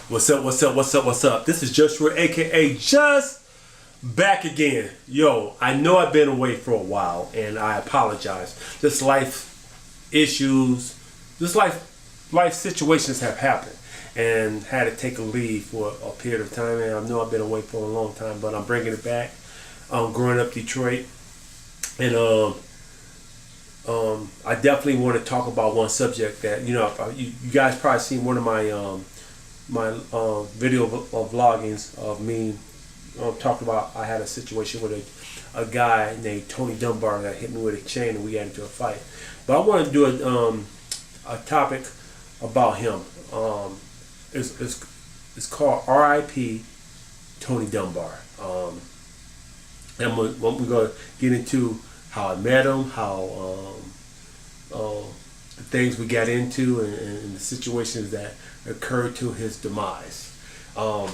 What's up, what's up, what's up, what's up? This is Joshua, aka Just back again. Yo, I know I've been away for a while and I apologize. Just life issues, just life situations have happened and had to take a leave for a period of time. And I know I've been away for a long time, but I'm bringing it back. Growing up Detroit. And I definitely want to talk about one subject that, you guys probably seen one of my video of vloggings of me talking about I had a situation with a guy named Tony Dunbar that hit me with a chain and we got into a fight. But I want to do a topic about him. It's called R.I.P. Tony Dunbar. And we're going to get into how I met him, how the things we got into, and the situations that occurred to his demise. I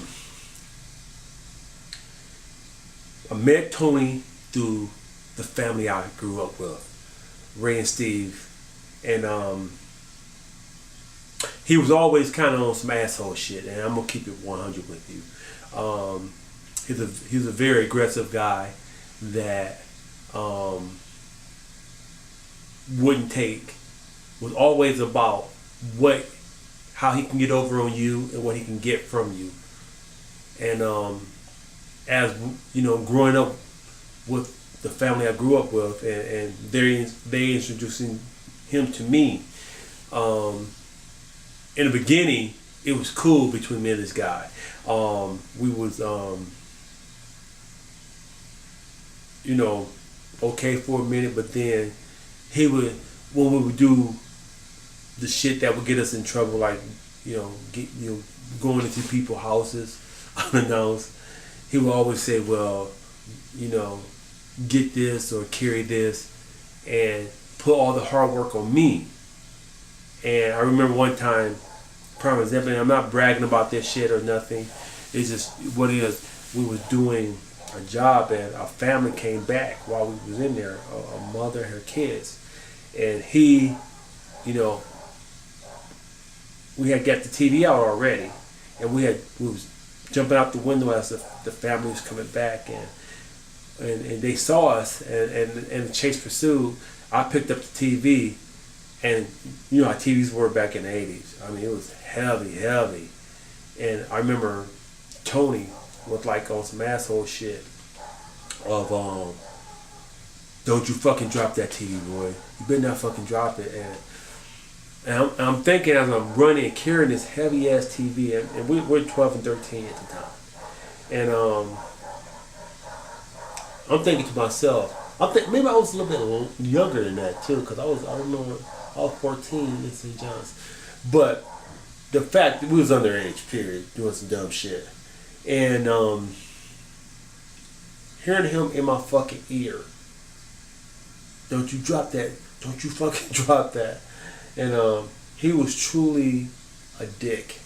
met Tony through the family I grew up with, Ray and Steve, and he was always kind of on some asshole shit, and I'm gonna keep it 100 with you. He's a very aggressive guy that was always about how he can get over on you and what he can get from you. And as you know, growing up with the family I grew up with, and they introducing him to me. In the beginning, it was cool between me and this guy. We was okay for a minute, but then when we would do the shit that would get us in trouble, like going into people's houses unannounced, he would always say, well, get this or carry this, and put all the hard work on me. And I remember one time, prime example, and I'm not bragging about this shit or nothing, it's just what it is. We was doing a job and our family came back while we was in there, a mother and her kids, and he, we had got the TV out already, and we was jumping out the window as the family was coming back, and they saw us, and the chase pursued. I picked up the TV, and how TVs were back in the 80s. I mean, it was heavy, and I remember Tony was like on some asshole shit of don't you fucking drop that TV, boy. You better not fucking drop it. And I'm thinking as I'm running and carrying this heavy ass TV, and we're 12 and 13 at the time. And I'm thinking to myself, maybe I was a little bit younger than that too, because I remember I was 14 in St. John's. But the fact that we was underage, period, doing some dumb shit. And hearing him in my fucking ear, don't you drop that, don't you fucking drop that. And he was truly a dick,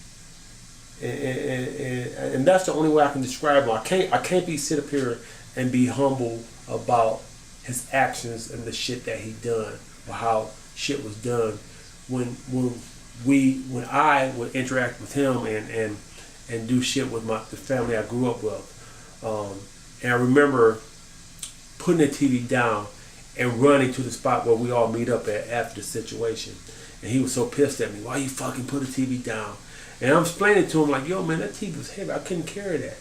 and that's the only way I can describe him. I can't sit up here and be humble about his actions and the shit that he done, or how shit was done when I would interact with him and do shit with the family I grew up with. And I remember putting the TV down and running to the spot where we all meet up at after the situation. And he was so pissed at me. Why you fucking put the TV down? And I'm explaining to him like, yo man, that TV was heavy. I couldn't carry that.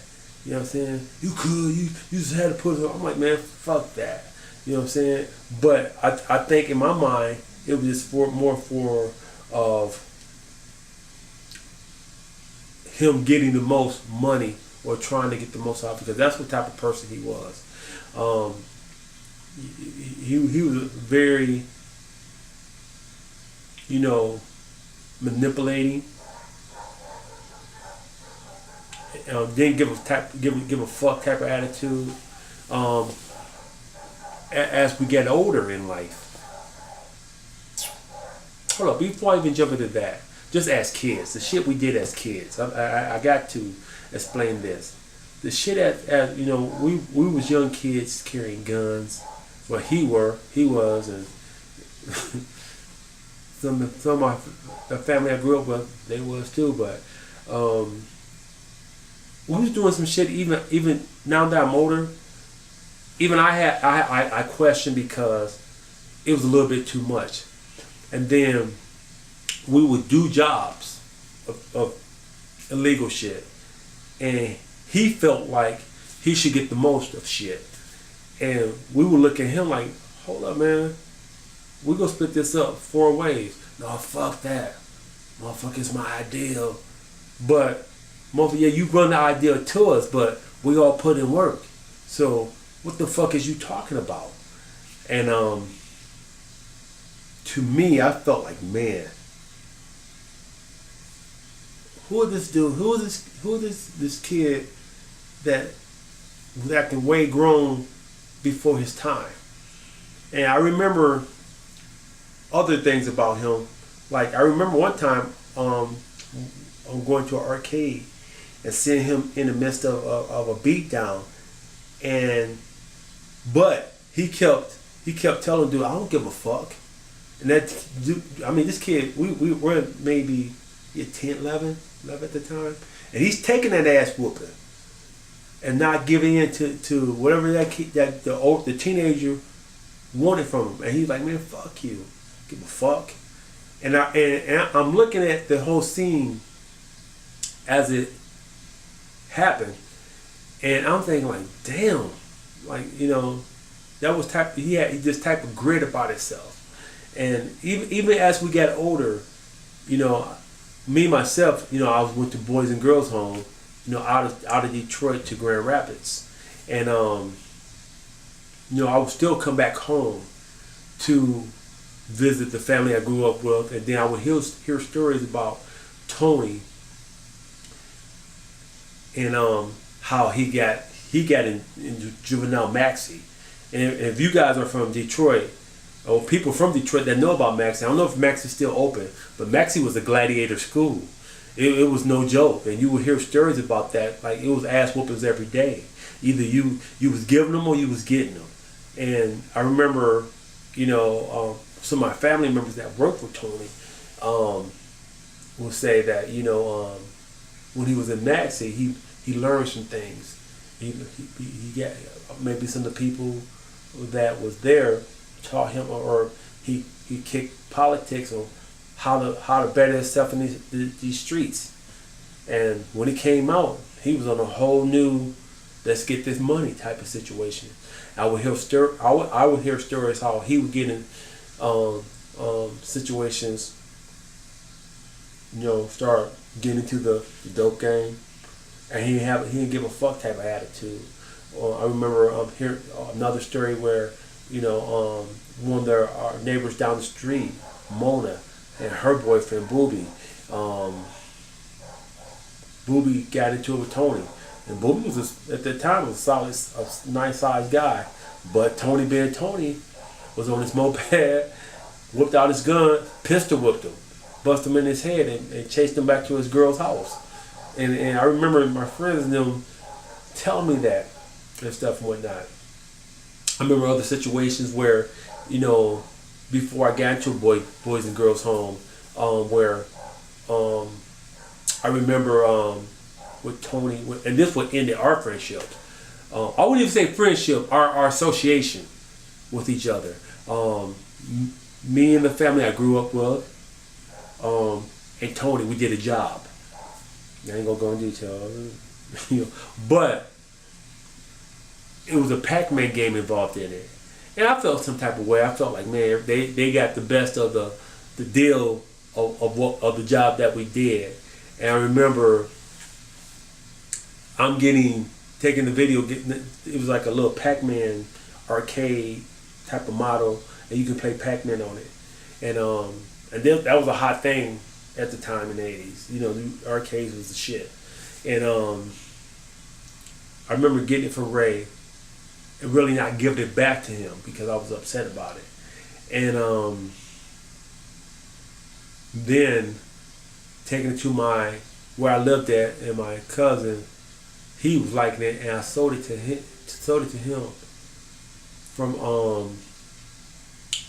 You know what I'm saying? You could. You just had to put it on. I'm like, man, fuck that. You know what I'm saying? But I think in my mind, it was just more for him getting the most money or trying to get the most out, because that's what type of person he was. He was very, manipulating. Didn't give a fuck type of attitude. As we get older in life. Hold up, before I even jump into that, just as kids, the shit we did as kids. I got to explain this. The shit we was young kids carrying guns. Well, he was, and some of the family I grew up with, they was too. But we was doing some shit. Even now that I'm older, even I questioned because it was a little bit too much. And then we would do jobs of illegal shit, and he felt like he should get the most of shit. And we would look at him like, hold up, man, we gonna split this up 4 ways. No, fuck that. Motherfucker, it's my idea. But, motherfucker, yeah, you run the idea to us, but we all put in work. So, what the fuck is you talking about? And, to me, I felt like, man, who is this dude? Who is this kid that was acting way grown before his time? And I remember other things about him. Like, I remember one time I'm going to an arcade and seeing him in the midst of a beatdown, but he kept telling dude, I don't give a fuck. And that dude, I mean, this kid, we were maybe 10, 11 at the time, and he's taking that ass whooping and not giving in to whatever the teenager wanted from him. And he's like, man, fuck you, give a fuck. And I'm looking at the whole scene as it happened, and I'm thinking like, damn, like, you know, that was he had this type of grit about himself. And even as we got older, you know, me myself, you know, I went to Boys and Girls Home, you know, out of Detroit to Grand Rapids, and you know, I would still come back home to visit the family I grew up with, and then I would hear stories about Tony and how he got in juvenile maxi. And if you guys are from Detroit, or people from Detroit that know about Maxi, I don't know if Maxi's still open, but Maxi was a gladiator school. It was no joke, and you would hear stories about that. Like, it was ass whoopings every day. Either you was giving them or you was getting them. And I remember, you know, some of my family members that worked with Tony will say that, you know, when he was in Maxi, he learned some things. He got maybe some of the people that was there taught him, or he kicked politics on how to better himself in these streets. And when he came out, he was on a whole new let's get this money type of situation. I would hear stories how he would get in situations, you know, start getting into the dope game, and he didn't give a fuck type of attitude. I remember hearing another story where, you know, one of our neighbors down the street, Mona, and her boyfriend Booby. Booby got into it with Tony, and Booby was at the time was a nice sized guy, but Tony being Tony was on his moped, whipped out his gun, pistol whipped him, busted him in his head, and chased him back to his girl's house. And I remember my friends and them telling me that and stuff and whatnot. I remember other situations where, you know, before I got into Boys and Girls Home, where I remember with Tony, and this would end our friendship. I wouldn't even say friendship, our association with each other. Me and the family I grew up with, and Tony, we did a job. I ain't gonna go into detail, you know, but it was a Pac-Man game involved in it. And I felt some type of way. I felt like, man, they got the best of the deal of the job that we did. And I remember taking the video, it was like a little Pac-Man arcade type of model, and you could play Pac-Man on it. And then that was a hot thing at the time in the 80s. You know, the arcades was the shit. And I remember getting it from Ray and really not giving it back to him because I was upset about it. And then taking it to where I lived at, and my cousin, he was liking it, and I sold it to him from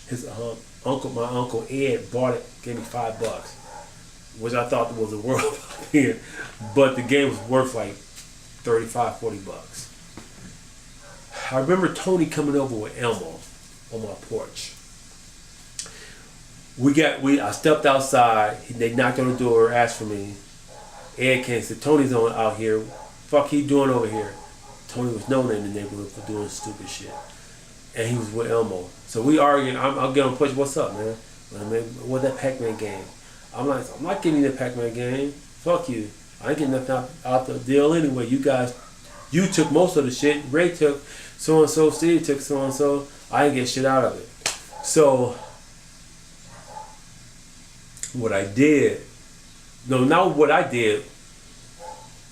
his uncle. My uncle Ed bought it, gave me $5, which I thought was a world of it. But the game was worth like $35-$40. I remember Tony coming over with Elmo on my porch. I stepped outside. They knocked on the door, asked for me. Ed came and said, Tony's out here. Fuck he doing over here? Tony was known in the neighborhood for doing stupid shit. And he was with Elmo. So we arguing. I'll get on push. What's up, man? What that Pac-Man game? I'm not giving you the Pac-Man game. Fuck you. I ain't getting nothing out the deal anyway. You took most of the shit. Ray took so-and-so. Steve took so-and-so. I ain't get shit out of it. So what I did,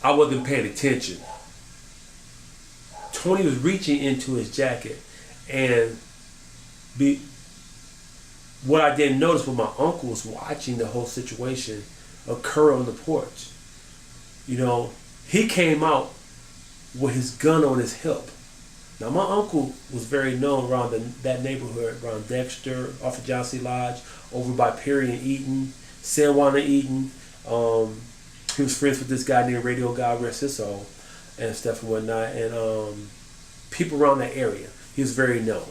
I wasn't paying attention. Tony was reaching into his jacket, and what I didn't notice was my uncle was watching the whole situation occur on the porch. You know, he came out with his gun on his hip. Now my uncle was very known around that neighborhood, around Dexter, off of Johnson Lodge, over by Perry and Eaton, San Juan and Eaton. He was friends with this guy named Radio Guy, rest his soul, and stuff and whatnot. And people around that area, he was very known.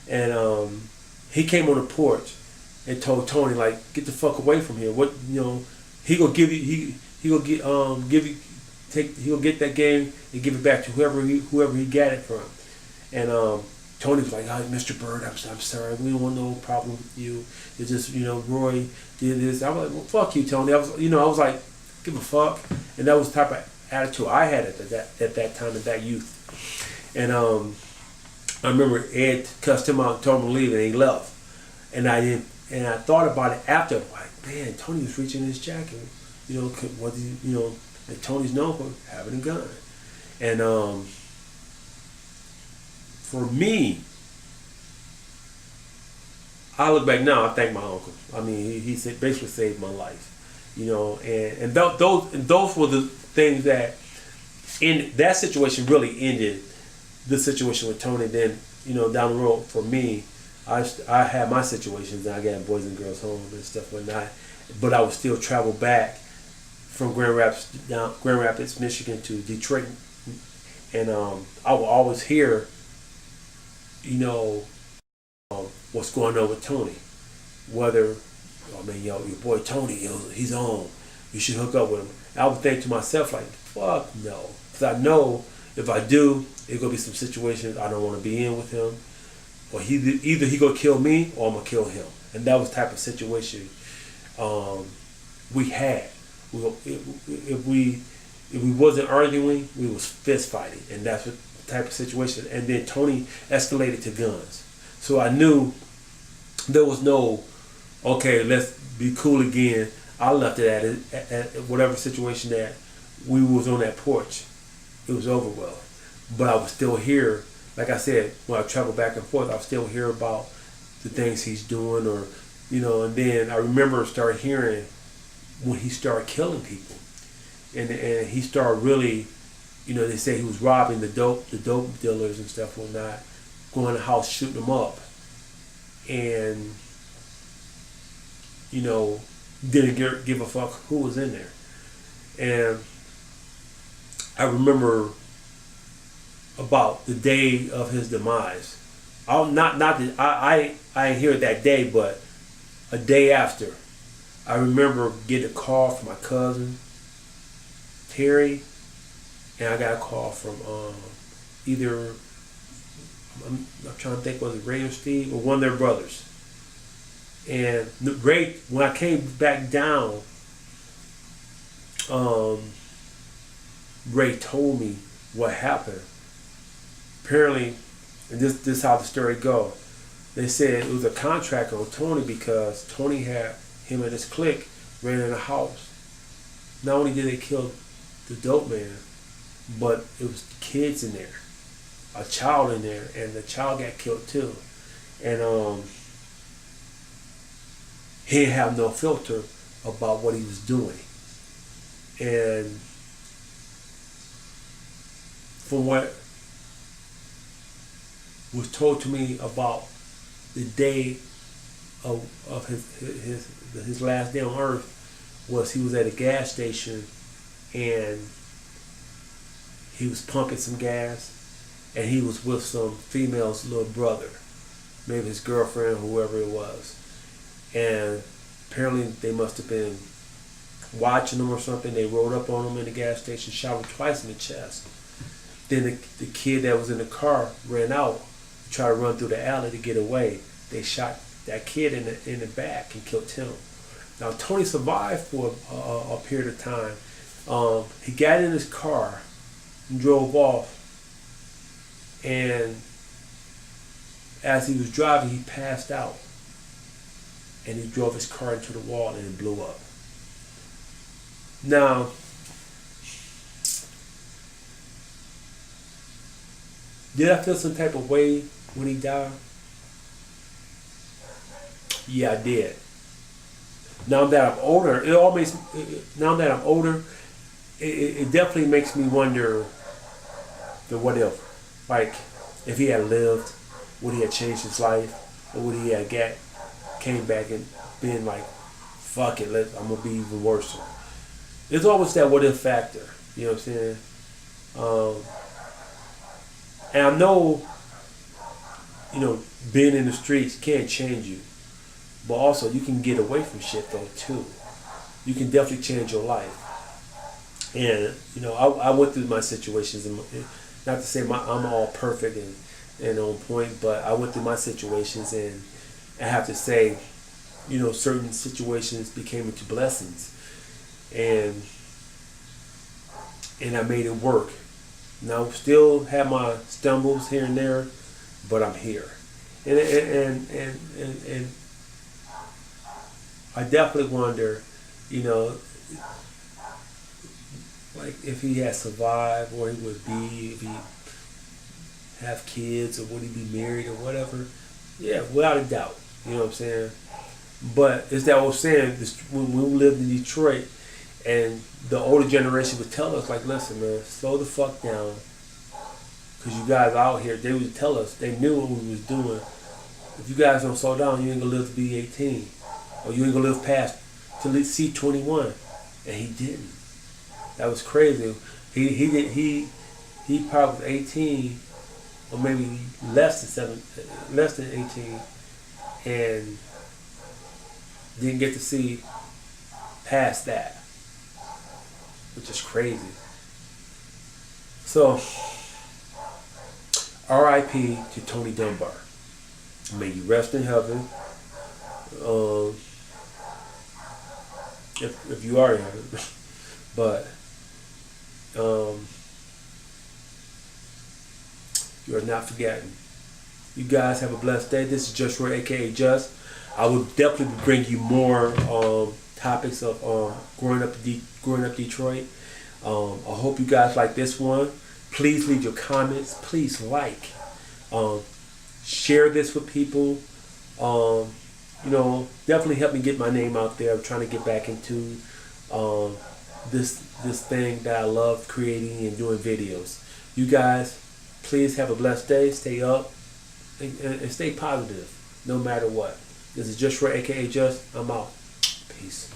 And he came on the porch and told Tony, like, get the fuck away from here. What, you know, he gonna give you, he'll get that game and give it back to whoever he got it from. And Tony was like, oh, Mr. Bird, I'm sorry, we don't want no problem with you. It's just, you know, Roy did this. I was like, well, fuck you, Tony. I was like, give a fuck. And that was the type of attitude I had at that time, at that youth. And I remember Ed cussed him out and told him to leave, and he left. And I thought about it after, like, man, Tony was reaching in his jacket. You know, and Tony's known for having a gun. And for me, I look back now, I thank my uncle. I mean, he basically saved my life. You know, and those were the things that, in that situation, really ended the situation with Tony. Then, you know, down the road for me, I had my situations, and I got boys and girls home and stuff like that. But I would still travel back from Grand Rapids, Michigan to Detroit, and I will always hear, you know, what's going on with Tony. Whether, oh man, your boy Tony, he's on. You should hook up with him. I would think to myself, like, fuck no, because I know if I do, it's gonna be some situations I don't want to be in with him, or either he gonna kill me or I'm gonna kill him. And that was the type of situation we had. If we wasn't arguing, we was fist fighting, and that's what type of situation. And then Tony escalated to guns. So I knew there was no, okay, let's be cool again. I left it at whatever situation that we was on that porch. It was over well. But I was still here. Like I said, when I traveled back and forth, I was still hear about the things he's doing, or, you know, and then I remember started hearing when he started killing people. And he started really, you know, they say he was robbing the dope dealers and stuff or not, going to the house, shooting them up. And, you know, didn't give a fuck who was in there. And I remember about the day of his demise. I didn't hear it that day, but a day after, I remember getting a call from my cousin Terry, and I got a call from either, I'm trying to think, was it Ray or Steve, or one of their brothers. And Ray, when I came back down, Ray told me what happened. Apparently, and this is how the story goes. They said it was a contract on Tony because Tony had him and his clique ran in a house. Not only did they kill the dope man, but it was kids in there, a child in there, and the child got killed too. And he didn't have no filter about what he was doing. And from what was told to me about the day of his last day on earth, was he was at a gas station, and he was pumping some gas, and he was with some female's little brother, maybe his girlfriend, whoever it was. And apparently they must have been watching him or something. They rolled up on him in the gas station, shot him twice in the chest. Then the kid that was in the car ran out, tried to run through the alley to get away. They shot that kid in the back and killed him. Now Tony survived for a period of time. He got in his car and drove off. And as he was driving, he passed out. And he drove his car into the wall and it blew up. Now, did I feel some type of way when he died? Yeah, I did. Now that I'm older, it definitely makes me wonder the what if. Like, if he had lived, would he have changed his life? Or would he have came back and been like, fuck it, I'm gonna be even worse. There's always that what if factor, you know what I'm saying? And I know, being in the streets can't change you. But also, you can get away from shit though too. You can definitely change your life. And I went through my situations, and not to say I'm all perfect and on point, but I went through my situations, and I have to say, certain situations became into blessings, and I made it work. Now, still have my stumbles here and there, but I'm here, and I definitely wonder, like if he had survived, where he would be, if he have kids, or would he be married or whatever. Yeah, without a doubt. You know what I'm saying? But it's that old saying, when we lived in Detroit, and the older generation would tell us, like, listen, man, slow the fuck down. Because you guys out here, they would tell us, they knew what we was doing. If you guys don't slow down, you ain't going to live to be 18. Or you ain't going to live past to see 21. And he didn't. That was crazy. He probably was 18, or maybe less than 18, and didn't get to see past that, which is crazy. So, R.I.P. to Tony Dunbar. May you rest in heaven. If you are in heaven, but you are not forgotten. You guys have a blessed day. This is Just Roy, aka Just. I will definitely bring you more topics of growing up Detroit. I hope you guys like this one. Please leave your comments. Please like. Share this with people. Definitely help me get my name out there. I'm trying to get back into this thing that I love, creating and doing videos. You guys, please have a blessed day. Stay up and stay positive no matter what. This is Just Roy, aka Just. I'm out. Peace.